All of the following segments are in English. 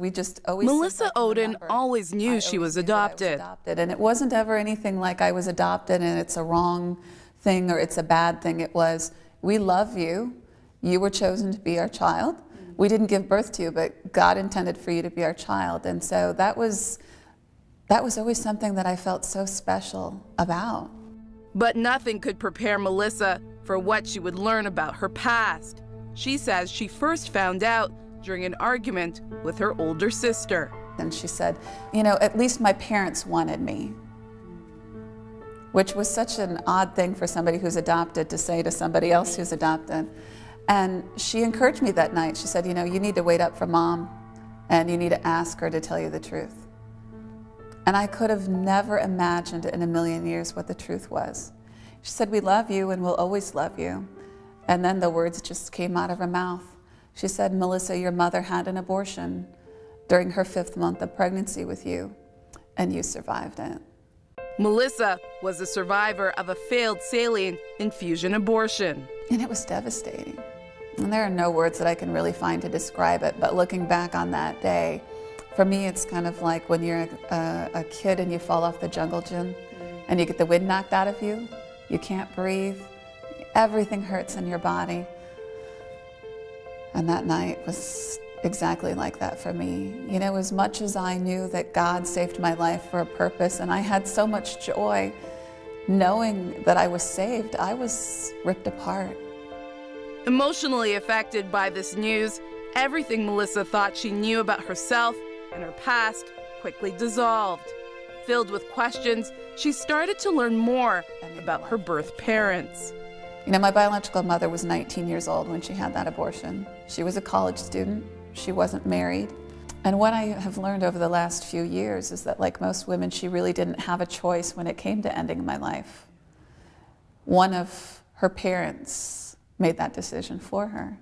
we just always. Melissa Odin always knew she was adopted. And it wasn't ever anything like I was adopted and it's a wrong thing or it's a bad thing. It was, we love you. You were chosen to be our child. We didn't give birth to you, but God intended for you to be our child. And so that was always something that I felt so special about. But nothing could prepare Melissa for what she would learn about her past. She says she first found out during an argument with her older sister. And she said, you know, at least my parents wanted me, which was such an odd thing for somebody who's adopted to say to somebody else who's adopted. And she encouraged me that night. She said, you know, you need to wait up for Mom and you need to ask her to tell you the truth. And I could have never imagined in a million years what the truth was. She said, we love you and we'll always love you. And then the words just came out of her mouth. She said, Melissa, your mother had an abortion during her 5th month of pregnancy with you, and you survived it. Melissa was a survivor of a failed saline infusion abortion. And it was devastating. And there are no words that I can really find to describe it, but looking back on that day, for me, it's kind of like when you're a kid and you fall off the jungle gym and you get the wind knocked out of you. You can't breathe. Everything hurts in your body. And that night was exactly like that for me. You know, as much as I knew that God saved my life for a purpose, and I had so much joy knowing that I was saved, I was ripped apart. Emotionally affected by this news, everything Melissa thought she knew about herself and her past quickly dissolved. Filled with questions, she started to learn more about her birth parents. You know, my biological mother was 19 years old when she had that abortion. She was a college student. She wasn't married. And what I have learned over the last few years is that, like most women, she really didn't have a choice when it came to ending my life. One of her parents made that decision for her.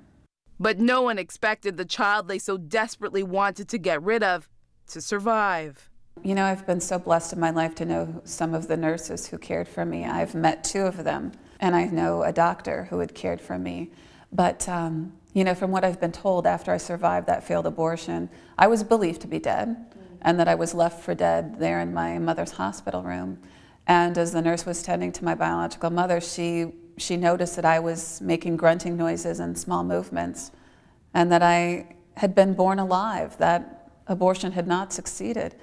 But no one expected the child they so desperately wanted to get rid of to survive. You know, I've been so blessed in my life to know some of the nurses who cared for me. I've met 2 of them, and I know a doctor who had cared for me. But, you know, from what I've been told after I survived that failed abortion, I was believed to be dead, and that I was left for dead there in my mother's hospital room. And as the nurse was tending to my biological mother, she noticed that I was making grunting noises and small movements, and that I had been born alive, that abortion had not succeeded.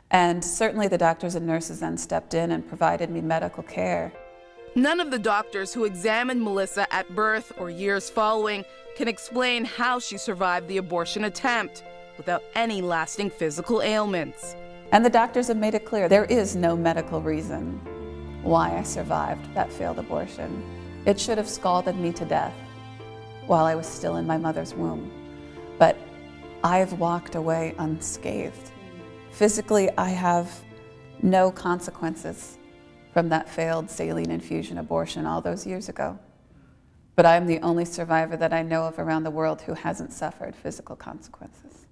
And certainly the doctors and nurses then stepped in and provided me medical care. None of the doctors who examined Melissa at birth or years following can explain how she survived the abortion attempt without any lasting physical ailments. And the doctors have made it clear there is no medical reason why I survived that failed abortion. It should have scalded me to death while I was still in my mother's womb. But I've walked away unscathed. Physically, I have no consequences from that failed saline infusion abortion all those years ago. But I'm the only survivor that I know of around the world who hasn't suffered physical consequences.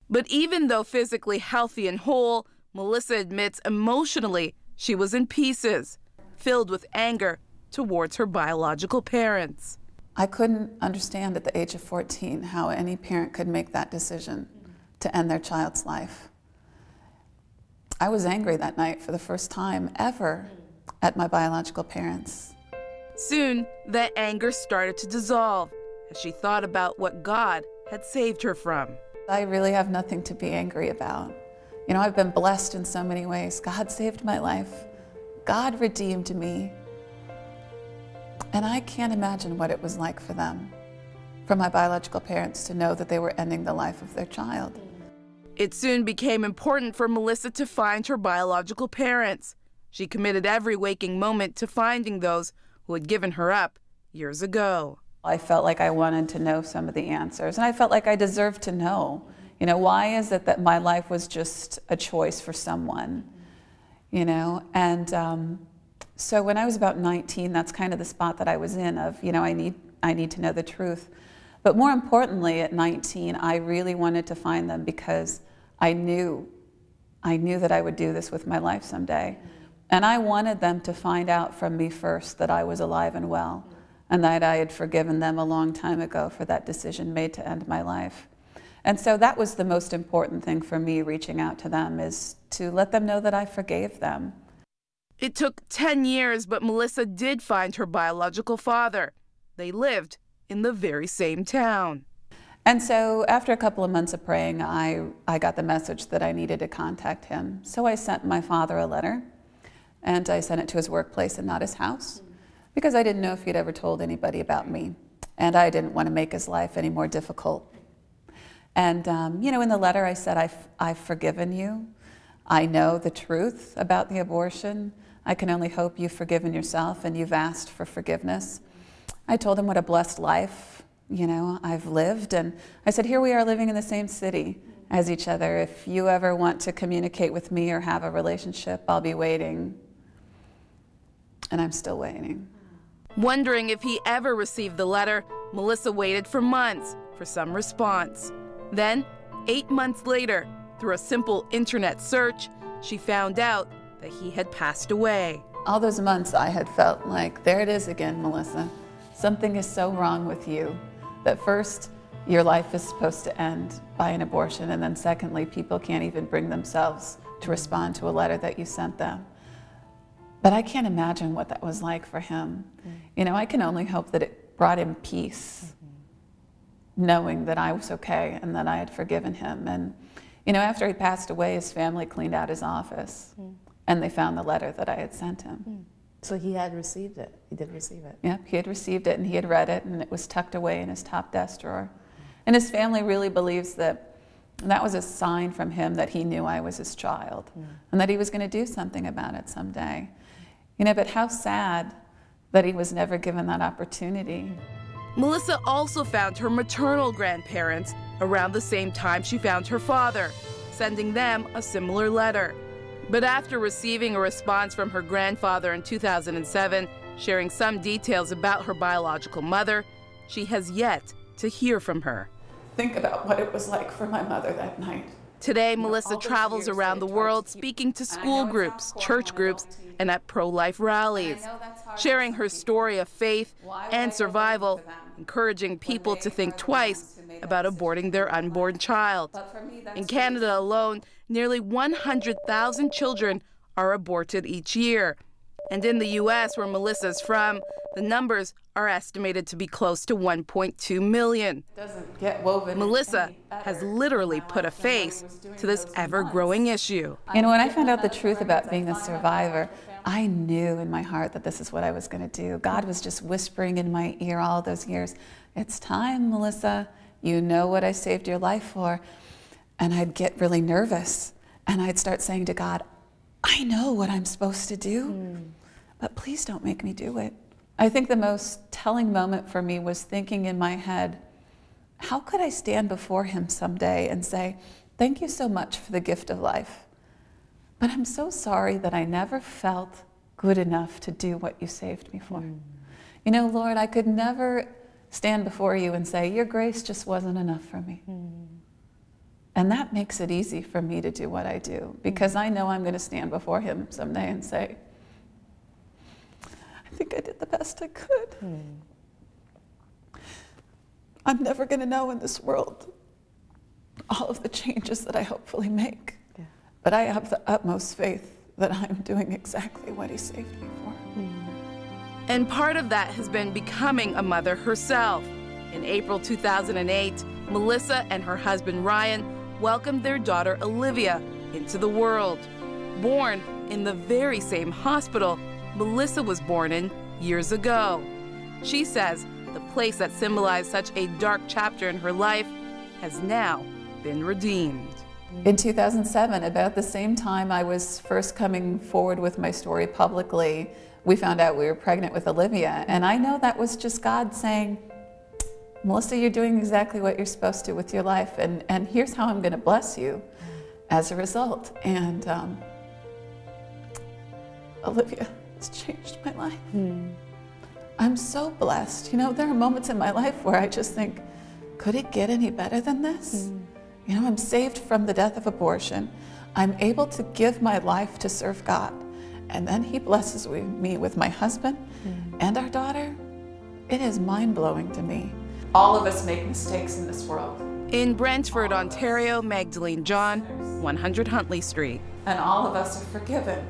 But even though physically healthy and whole, Melissa admits emotionally she was in pieces, filled with anger towards her biological parents. I couldn't understand at the age of 14 how any parent could make that decision to end their child's life. I was angry that night for the first time ever at my biological parents. Soon, that anger started to dissolve as she thought about what God had saved her from. I really have nothing to be angry about. You know, I've been blessed in so many ways. God saved my life. God redeemed me. And I can't imagine what it was like for them, for my biological parents to know that they were ending the life of their child. It soon became important for Melissa to find her biological parents. She committed every waking moment to finding those who had given her up years ago. I felt like I wanted to know some of the answers, and I felt like I deserved to know. You know, why is it that my life was just a choice for someone? You know, and so when I was about 19, that's kind of the spot that I was in of, you know, I need to know the truth. But more importantly, at 19, I really wanted to find them because I knew that I would do this with my life someday. And I wanted them to find out from me first that I was alive and well, and that I had forgiven them a long time ago for that decision made to end my life. And so that was the most important thing for me reaching out to them, is to let them know that I forgave them. It took 10 years, but Melissa did find her biological father. They lived in the very same town. And so after a couple of months of praying, I got the message that I needed to contact him. So I sent my father a letter, and I sent it to his workplace and not his house, because I didn't know if he'd ever told anybody about me, and I didn't want to make his life any more difficult. And, you know, in the letter I said, I've forgiven you. I know the truth about the abortion. I can only hope you've forgiven yourself and you've asked for forgiveness. I told him what a blessed life, you know, I've lived. And I said, here we are living in the same city as each other. If you ever want to communicate with me or have a relationship, I'll be waiting. And I'm still waiting. Wondering if he ever received the letter, Melissa waited for months for some response. Then, 8 months later, through a simple internet search, she found out that he had passed away. All those months I had felt like, there it is again, Melissa. Something is so wrong with you that first, your life is supposed to end by an abortion, and then secondly, people can't even bring themselves to respond to a letter that you sent them. But I can't imagine what that was like for him. You know, I can only hope that it brought him peace, knowing that I was okay and that I had forgiven him. And, you know, after he passed away, his family cleaned out his office, and they found the letter that I had sent him. So he had received it. He did receive it. Yeah, he had received it, and he had read it, and it was tucked away in his top desk drawer. And his family really believes that that was a sign from him that he knew I was his child, and that he was going to do something about it someday. You know, but how sad that he was never given that opportunity. Melissa also found her maternal grandparents around the same time she found her father, sending them a similar letter. But after receiving a response from her grandfather in 2007, sharing some details about her biological mother, she has yet to hear from her. Think about what it was like for my mother that night. Today, Melissa travels around the world speaking to school groups, church groups, and at pro-life rallies, sharing her story of faith and survival, encouraging people to think twice about aborting their unborn child. In Canada alone, nearly 100,000 children are aborted each year. And in the U.S., where Melissa's from, the numbers are estimated to be close to 1.2 million. Melissa has literally put a face to this ever-growing issue. You know, when I found out the truth about being a survivor, I knew in my heart that this is what I was going to do. God was just whispering in my ear all those years, it's time, Melissa. You know what I saved your life for. And I'd get really nervous, and I'd start saying to God, I know what I'm supposed to do, but please don't make me do it. I think the most telling moment for me was thinking in my head, how could I stand before him someday and say, thank you so much for the gift of life, but I'm so sorry that I never felt good enough to do what you saved me for. You know, Lord, I could never stand before you and say, your grace just wasn't enough for me. And that makes it easy for me to do what I do, because I know I'm going to stand before him someday and say, I think I did the best I could. I'm never going to know in this world all of the changes that I hopefully make. But I have the utmost faith that I'm doing exactly what he saved me for. And part of that has been becoming a mother herself. In April 2008, Melissa and her husband Ryan welcomed their daughter Olivia into the world. Born in the very same hospital Melissa was born in years ago. She says the place that symbolized such a dark chapter in her life has now been redeemed. In 2007, about the same time I was first coming forward with my story publicly, we found out we were pregnant with Olivia. And I know that was just God saying, Melissa, you're doing exactly what you're supposed to with your life, and here's how I'm going to bless you as a result. And Olivia has changed my life. I'm so blessed. You know, there are moments in my life where I just think, could it get any better than this? You know, I'm saved from the death of abortion. I'm able to give my life to serve God. And then he blesses me with my husband and our daughter. It is mind-blowing to me. All of us make mistakes in this world. In Brentford, Ontario, Magdalene John, 100 Huntley Street. And all of us are forgiven.